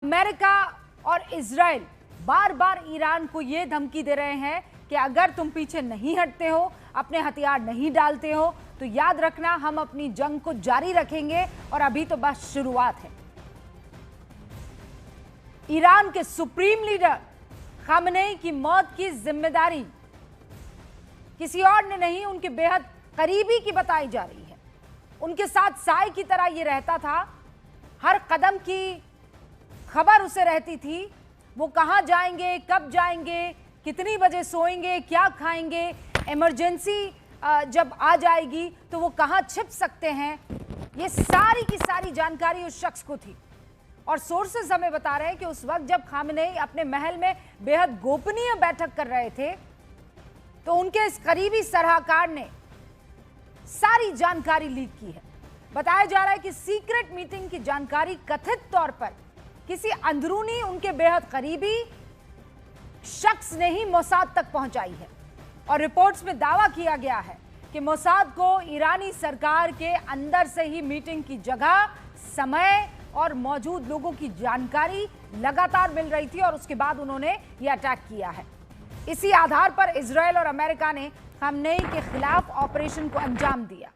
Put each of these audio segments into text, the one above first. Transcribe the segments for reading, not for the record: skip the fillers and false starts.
America और Israel बार बार Iran को यह धमकी दे रहे हैं कि अगर तुम पीछे नहीं हटते हो, अपने हथियार नहीं डालते हो, तो याद रखना हम अपनी जंग को जारी रखेंगे और अभी तो बस शुरुआत है। ईरान के सुप्रीम लीडर खामनेई की मौत की जिम्मेदारी किसी और ने नहीं, उनके बेहद करीबी की बताई जा रही है। उनके साथ साए की तरह ये रहता था, हर कदम की खबर उसे रहती थी। वो कहां जाएंगे, कब जाएंगे, कितनी बजे सोएंगे, क्या खाएंगे, इमरजेंसी जब आ जाएगी तो वो कहां छिप सकते हैं, ये सारी की सारी जानकारी उस शख्स को थी। और सोर्सेस हमें बता रहे हैं कि उस वक्त जब खामनेई अपने महल में बेहद गोपनीय बैठक कर रहे थे तो उनके इस करीबी सलाहकार ने सारी जानकारी लीक की है। बताया जा रहा है कि सीक्रेट मीटिंग की जानकारी कथित तौर पर किसी अंदरूनी उनके बेहद करीबी शख्स ने ही मोसाद तक पहुंचाई है। और रिपोर्ट्स में दावा किया गया है कि मोसाद को ईरानी सरकार के अंदर से ही मीटिंग की जगह, समय और मौजूद लोगों की जानकारी लगातार मिल रही थी और उसके बाद उन्होंने यह अटैक किया है। इसी आधार पर इजराइल और अमेरिका ने खामनेई के खिलाफ ऑपरेशन को अंजाम दिया।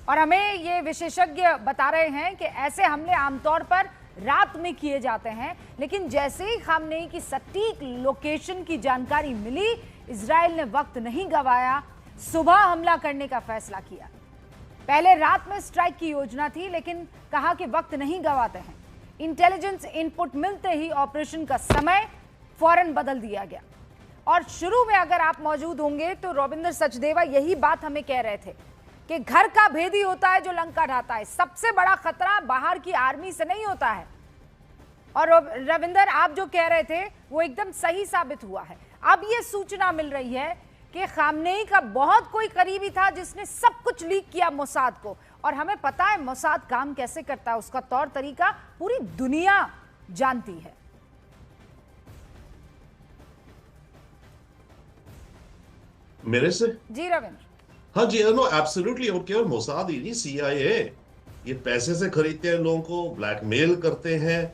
और हमें ये विशेषज्ञ बता रहे हैं कि ऐसे हमले आमतौर पर रात में किए जाते हैं, लेकिन जैसे ही खामनेई की सटीक लोकेशन की जानकारी मिली, इजराइल ने वक्त नहीं गंवाया, सुबह हमला करने का फैसला किया। पहले रात में स्ट्राइक की योजना थी, लेकिन कहा कि वक्त नहीं गंवाते हैं। इंटेलिजेंस इनपुट मिलते ही ऑपरेशन का समय फौरन बदल दिया गया। और शुरू में अगर आप मौजूद होंगे तो रविंद्र सचदेवा यही बात हमें कह रहे थे कि घर का भेदी होता है जो लंका ढाता है। सबसे बड़ा खतरा बाहर की आर्मी से नहीं होता है। और रविंदर, आप जो कह रहे थे वो एकदम सही साबित हुआ है। अब ये सूचना मिल रही है कि खामनेई का बहुत कोई करीबी था जिसने सब कुछ लीक किया मोसाद को। और हमें पता है मोसाद काम कैसे करता है, उसका तौर तरीका पूरी दुनिया जानती है। मेरे से जी रविंद्र। हाँ जी, नो एब्सोल्युटली। और केवल मोसाद ही नहीं, सीआईए ये पैसे से खरीदते हैं, लोगों को ब्लैकमेल करते हैं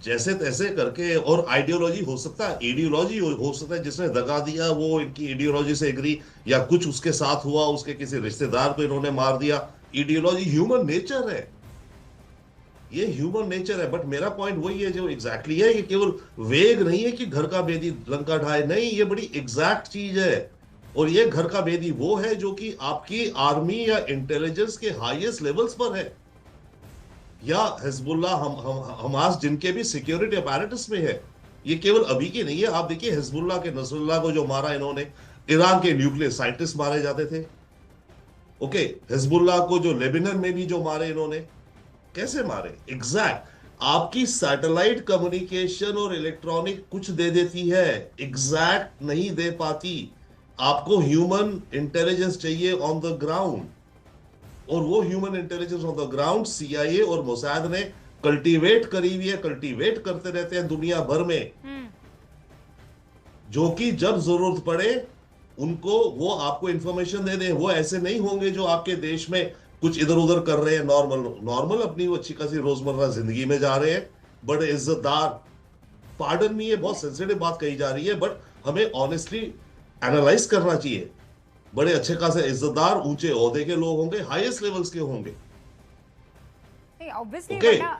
जैसे तैसे करके। और आइडियोलॉजी हो सकता है, आइडियोलॉजी हो सकता है, जिसने दगा दिया वो इनकी आइडियोलॉजी से एग्री, या कुछ उसके साथ हुआ, उसके किसी रिश्तेदार को इन्होंने मार दिया। आइडियोलॉजी ह्यूमन नेचर है, ये ह्यूमन नेचर है। बट मेरा पॉइंट वही है जो एग्जैक्टली है, ये केवल वेग नहीं है कि घर का भेदी लंका ढाए, नहीं, ये बड़ी एग्जैक्ट चीज है। और ये घर का भेदी वो है जो कि आपकी आर्मी या इंटेलिजेंस के हाईएस्ट लेवल्स पर है, या हिजबुल्लाह हमास जिनके भी सिक्योरिटी अपैरेटस में है। ये केवल अभी की नहीं है। आप देखिए हिजबुल्लाह के नसरुल्लाह को जो मारा इन्होंने, ईरान के न्यूक्लियर साइंटिस्ट मारे जाते थे। ओके, हिजबुल्लाह को जो लेबनान में भी जो मारे इन्होंने, कैसे मारे? एग्जैक्ट आपकी सैटेलाइट कम्युनिकेशन और इलेक्ट्रॉनिक कुछ दे देती है, एग्जैक्ट नहीं दे पाती। आपको ह्यूमन इंटेलिजेंस चाहिए ऑन द ग्राउंड, और वो human intelligence on the ground CIA और मोसाद ने कल्टीवेट करी हुई है, कल्टीवेट करते रहते हैं दुनिया भर में, जो कि जब जरूरत पड़े उनको वो आपको इंफॉर्मेशन दे दें। वो ऐसे नहीं होंगे जो आपके देश में कुछ इधर उधर कर रहे हैं, नॉर्मल अपनी वो अच्छी खासी रोजमर्रा जिंदगी में जा रहे हैं, बड़े इज्जतदार। पार्डन में, ये बहुत सेंसिटिव बात कही जा रही है, बट हमें ऑनेस्टली एनालाइज करना चाहिए। बड़े अच्छे खासे इज्जतदार ऊंचे ओहदे के लोग होंगे, हाईएस्ट लेवल्स के होंगे। ऑब्वियसली,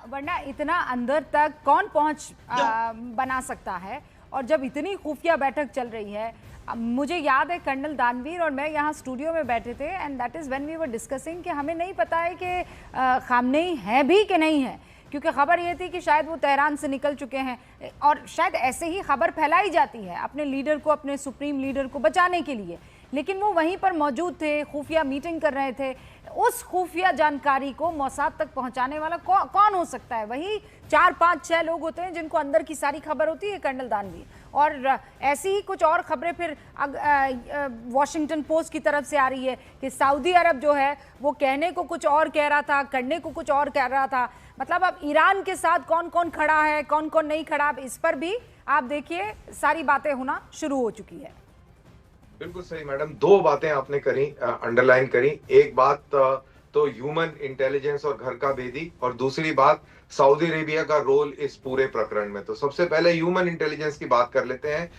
वरना इतना अंदर तक कौन पहुंच बना सकता है। और जब इतनी खुफिया बैठक चल रही है, मुझे याद है कर्नल दानवीर और मैं यहाँ स्टूडियो में बैठे थे, and that is when we were discussing कि हमें नहीं पता है कि खामनेई है भी कि नहीं है, क्योंकि खबर ये थी कि शायद वो तेहरान से निकल चुके हैं। और शायद ऐसे ही खबर फैलाई जाती है अपने लीडर को, अपने सुप्रीम लीडर को बचाने के लिए, लेकिन वो वहीं पर मौजूद थे, खुफिया मीटिंग कर रहे थे। उस खुफिया जानकारी को मोसाद तक पहुंचाने वाला कौन हो सकता है? वही 4, 5, 6 लोग होते हैं जिनको अंदर की सारी खबर होती है, कर्नल दानवीर। और ऐसी ही कुछ और खबरें फिर वॉशिंगटन पोस्ट की तरफ से आ रही है कि सऊदी अरब जो है वो कहने को कुछ और कह रहा था, करने को कुछ और कह रहा था। मतलब अब ईरान के साथ कौन कौन खड़ा है, कौन कौन नहीं खड़ा, अब इस पर भी आप देखिए सारी बातें होना शुरू हो चुकी है। बिल्कुल सही मैडम, 2 बातें आपने करी, अंडरलाइन करी। एक बात तो ह्यूमन इंटेलिजेंस और घर का भेदी, और दूसरी बात सऊदी अरेबिया का रोल इस पूरे प्रकरण में। तो सबसे पहले ह्यूमन इंटेलिजेंस की बात कर लेते हैं,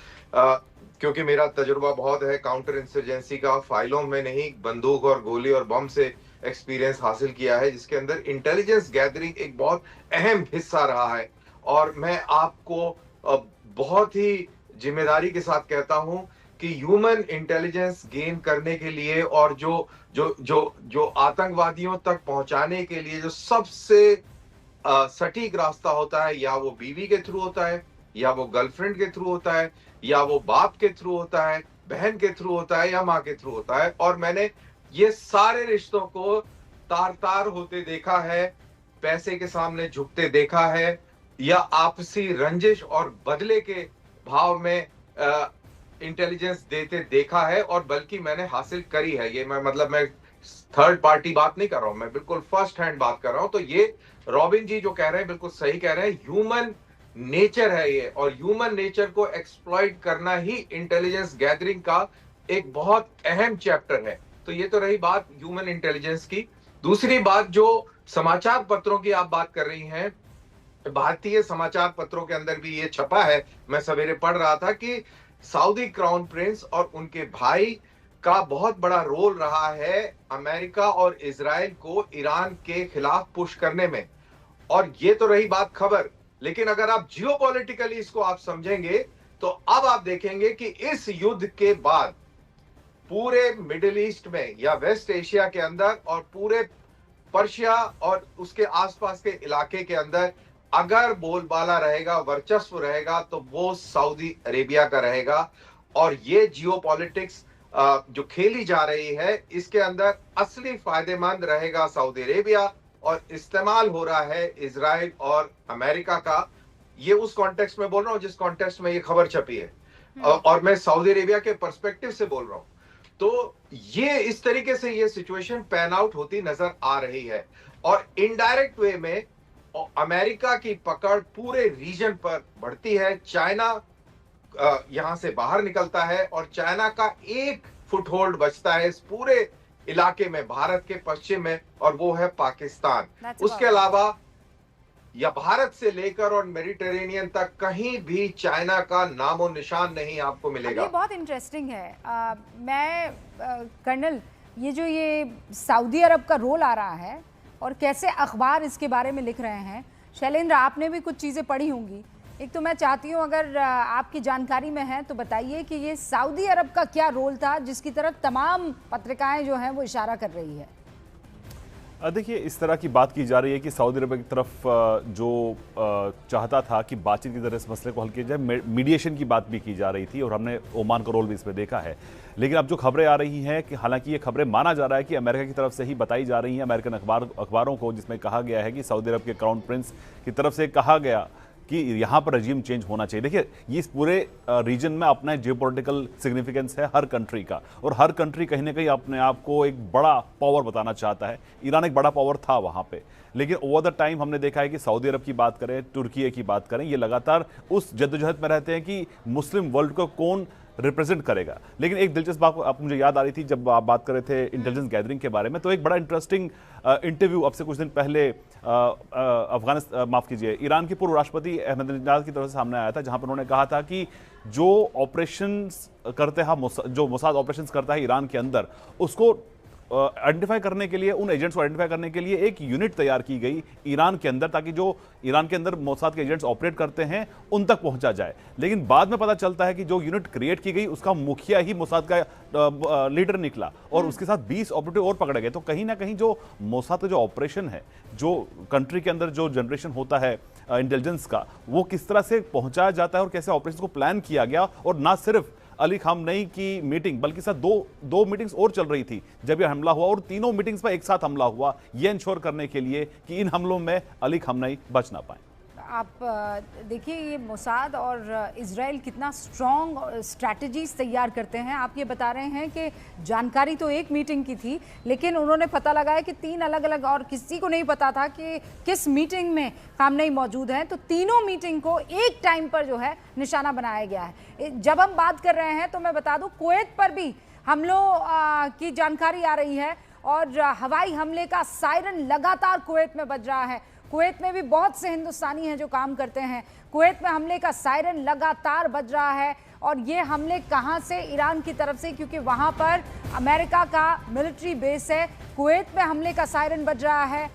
क्योंकि मेरा तजुर्बा बहुत है काउंटर इंसर्जेंसी का, फाइलों में नहीं बंदूक और गोली और बम से एक्सपीरियंस हासिल किया है, जिसके अंदर इंटेलिजेंस गैदरिंग एक बहुत अहम हिस्सा रहा है। और मैं आपको बहुत ही जिम्मेदारी के साथ कहता हूं कि ह्यूमन इंटेलिजेंस गेन करने के लिए और जो जो जो जो आतंकवादियों तक पहुंचाने के लिए जो सबसे सटीक रास्ता होता है, या वो बीवी के थ्रू होता है, या वो गर्लफ्रेंड के थ्रू होता है, या वो बाप के थ्रू होता है, बहन के थ्रू होता है, या माँ के थ्रू होता है। और मैंने ये सारे रिश्तों को तार तार होते देखा है, पैसे के सामने झुकते देखा है, या आपसी रंजिश और बदले के भाव में इंटेलिजेंस देते देखा है, और बल्कि मैंने हासिल करी है। ये मैं थर्ड पार्टी बात नहीं कर रहा हूं, मैं बिल्कुल फर्स्ट हैंड बात कर रहा हूं। तो ये रॉबिन जी जो कह रहे हैं बिल्कुल सही कह रहे हैं, ह्यूमन नेचर है ये, और ह्यूमन नेचर को एक्सप्लॉइट करना ही इंटेलिजेंस गैदरिंग का एक बहुत अहम चैप्टर है। तो ये तो रही बात ह्यूमन इंटेलिजेंस की। दूसरी बात, जो समाचार पत्रों की आप बात कर रही हैं, भारतीय समाचार पत्रों के अंदर भी ये छपा है, मैं सवेरे पढ़ रहा था कि सऊदी क्राउन प्रिंस और उनके भाई का बहुत बड़ा रोल रहा है अमेरिका और इजराइल को ईरान के खिलाफ पुश करने में। और ये तो रही बात खबर, लेकिन अगर आप जियोपॉलिटिकली इसको आप समझेंगे तो अब आप देखेंगे कि इस युद्ध के बाद पूरे मिडिल ईस्ट में या वेस्ट एशिया के अंदर और पूरे पर्शिया और उसके आसपास के इलाके के अंदर अगर बोलबाला रहेगा, वर्चस्व रहेगा, तो वो सऊदी अरेबिया का रहेगा। और ये जियोपॉलिटिक्स जो खेली जा रही है, इसके अंदर असली फायदेमंद रहेगा सऊदी अरेबिया, और इस्तेमाल हो रहा है इजराइल और अमेरिका का। ये उस कॉन्टेक्स्ट में बोल रहा हूं जिस कॉन्टेक्स्ट में ये खबर छपी है, और मैं सऊदी अरेबिया के पर्सपेक्टिव से बोल रहा हूं। तो ये इस तरीके से ये सिचुएशन पैन आउट होती नजर आ रही है, और इनडायरेक्ट वे में अमेरिका की पकड़ पूरे रीजन पर बढ़ती है। चाइना यहां से बाहर निकलता है, और चाइना का एक फुटहोल्ड बचता है इस पूरे इलाके में, भारत के पश्चिम में, और वो है पाकिस्तान। उसके अलावा या भारत से लेकर और मेडिटेरेनियन तक कहीं भी चाइना का नामो निशान नहीं आपको मिलेगा। ये बहुत इंटरेस्टिंग है। कर्नल, ये सऊदी अरब का रोल आ रहा है और कैसे अखबार इसके बारे में लिख रहे हैं, शैलेंद्र आपने भी कुछ चीज़ें पढ़ी होंगी। एक तो मैं चाहती हूँ अगर आपकी जानकारी में है तो बताइए कि ये सऊदी अरब का क्या रोल था जिसकी तरफ तमाम पत्रिकाएं जो हैं वो इशारा कर रही है। देखिए, इस तरह की बात की जा रही है कि सऊदी अरब की तरफ जो चाहता था कि बातचीत की तरह इस मसले को हल किया जाए, मीडिएशन की बात भी की जा रही थी, और हमने ओमान का रोल भी इसमें देखा है। लेकिन अब जो खबरें आ रही हैं कि हालांकि ये खबरें माना जा रहा है कि अमेरिका की तरफ से ही बताई जा रही हैं, अमेरिकन अखबारों को, जिसमें कहा गया है कि सऊदी अरब के क्राउन प्रिंस की तरफ से कहा गया कि यहाँ पर रजीम चेंज होना चाहिए। देखिए, ये इस पूरे रीजन में अपना जियोपॉलिटिकल सिग्निफिकेंस है हर कंट्री का, और हर कंट्री कहीं ना कहीं अपने आप को एक बड़ा पावर बताना चाहता है। ईरान एक बड़ा पावर था वहाँ पे, लेकिन ओवर द टाइम हमने देखा है कि सऊदी अरब की बात करें, तुर्की की बात करें, ये लगातार उस जद्दोजहद में रहते हैं कि मुस्लिम वर्ल्ड को कौन रिप्रेजेंट करेगा। लेकिन एक दिलचस्प बात आप मुझे याद आ रही थी जब आप बात कर रहे थे इंटेलिजेंस गैदरिंग के बारे में, तो एक बड़ा इंटरेस्टिंग इंटरव्यू अब से कुछ दिन पहले ईरान के पूर्व राष्ट्रपति अहमदीनेजाद की तरफ से सामने आया था, जहां पर उन्होंने कहा था कि जो ऑपरेशंस करते हैं, जो मोसाद ऑपरेशंस करता है ईरान के अंदर, उसको आइडेंटिफाई करने के लिए, उन एजेंट्स को आइडेंटिफाई करने के लिए एक यूनिट तैयार की गई ईरान के अंदर, ताकि जो ईरान के अंदर मोसाद के एजेंट्स ऑपरेट करते हैं उन तक पहुंचा जाए। लेकिन बाद में पता चलता है कि जो यूनिट क्रिएट की गई उसका मुखिया ही मोसाद का लीडर निकला, और उसके साथ 20 ऑपरेटिव और पकड़े गए। तो कहीं ना कहीं जो मोसाद का जो ऑपरेशन है, जो कंट्री के अंदर जो जनरेशन होता है इंटेलिजेंस का, वो किस तरह से पहुंचाया जाता है और कैसे ऑपरेशन को प्लान किया गया। और ना सिर्फ अली खामनेई की मीटिंग, बल्कि साथ दो मीटिंग्स और चल रही थी जब यह हमला हुआ, और तीनों मीटिंग्स पर एक साथ हमला हुआ, यह इंश्योर करने के लिए कि इन हमलों में अली खामनेई बच ना पाए। आप देखिए ये मोसाद और इजराइल कितना स्ट्रॉन्ग स्ट्रैटेजीज तैयार करते हैं। आप ये बता रहे हैं कि जानकारी तो एक मीटिंग की थी, लेकिन उन्होंने पता लगाया कि 3 अलग अलग, और किसी को नहीं पता था कि किस मीटिंग में खामनेई मौजूद हैं। तो तीनों मीटिंग को एक टाइम पर जो है निशाना बनाया गया है। जब हम बात कर रहे हैं तो मैं बता दूं, कुवैत पर भी हमलों की जानकारी आ रही है, और हवाई हमले का सायरन लगातार कुवैत में बज रहा है। कुवैत में भी बहुत से हिंदुस्तानी हैं जो काम करते हैं। कुवैत में हमले का सायरन लगातार बज रहा है और ये हमले कहां से? ईरान की तरफ से, क्योंकि वहां पर अमेरिका का मिलिट्री बेस है। कुवैत में हमले का सायरन बज रहा है।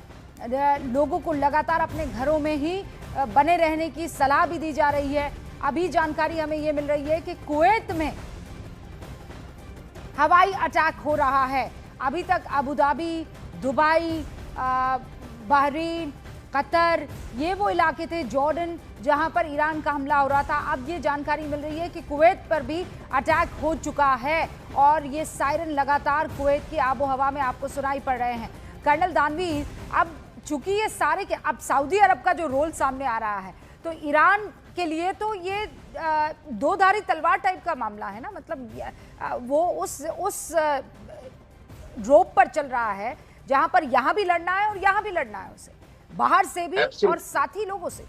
लोगों को लगातार अपने घरों में ही बने रहने की सलाह भी दी जा रही है। अभी जानकारी हमें ये मिल रही है कि कुवैत में हवाई अटैक हो रहा है। अभी तक Abu Dhabi, Dubai, Bahrain, Qatar, ये वो इलाके थे, जॉर्डन, जहां पर ईरान का हमला हो रहा था। अब ये जानकारी मिल रही है कि कुवैत पर भी अटैक हो चुका है और ये सायरन लगातार कुवैत की आबो हवा में आपको सुनाई पड़ रहे हैं। कर्नल दानवीर, अब चूंकि ये सारे के अब सऊदी अरब का जो रोल सामने आ रहा है, तो ईरान के लिए तो ये दो धारी तलवार टाइप का मामला है ना, मतलब वो उस रोप पर चल रहा है जहां पर यहां भी लड़ना है और यहां भी लड़ना है उसे, बाहर से भी और साथी लोगों से।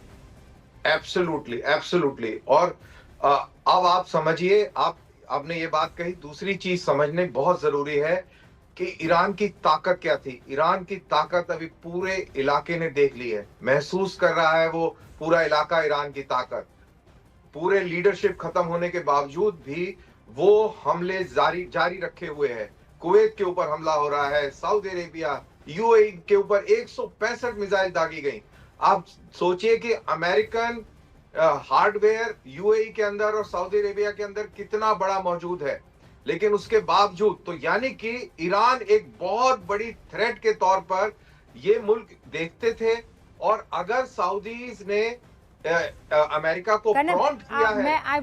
Absolutely, absolutely. और अब आप समझिए, आपने ये बात कही, दूसरी चीज समझने बहुत जरूरी है कि ईरान की ताकत क्या थी। ईरान की ताकत अभी पूरे इलाके ने देख ली है, महसूस कर रहा है वो पूरा इलाका ईरान की ताकत। पूरे लीडरशिप खत्म होने के बावजूद भी वो हमले जारी रखे हुए है। कुवैत के ऊपर हमला हो रहा है, सऊदी अरेबिया, यूएई के ऊपर 165 मिसाइल दागी गई। आप सोचिए कि अमेरिकन हार्डवेयर यूएई के अंदर और सऊदी अरेबिया के अंदर कितना बड़ा मौजूद है, लेकिन उसके बावजूद तो यानी कि ईरान एक बहुत बड़ी थ्रेट के तौर पर ये मुल्क देखते थे। और अगर सऊदीज ने अमेरिका को प्रॉम्प्ट किया है।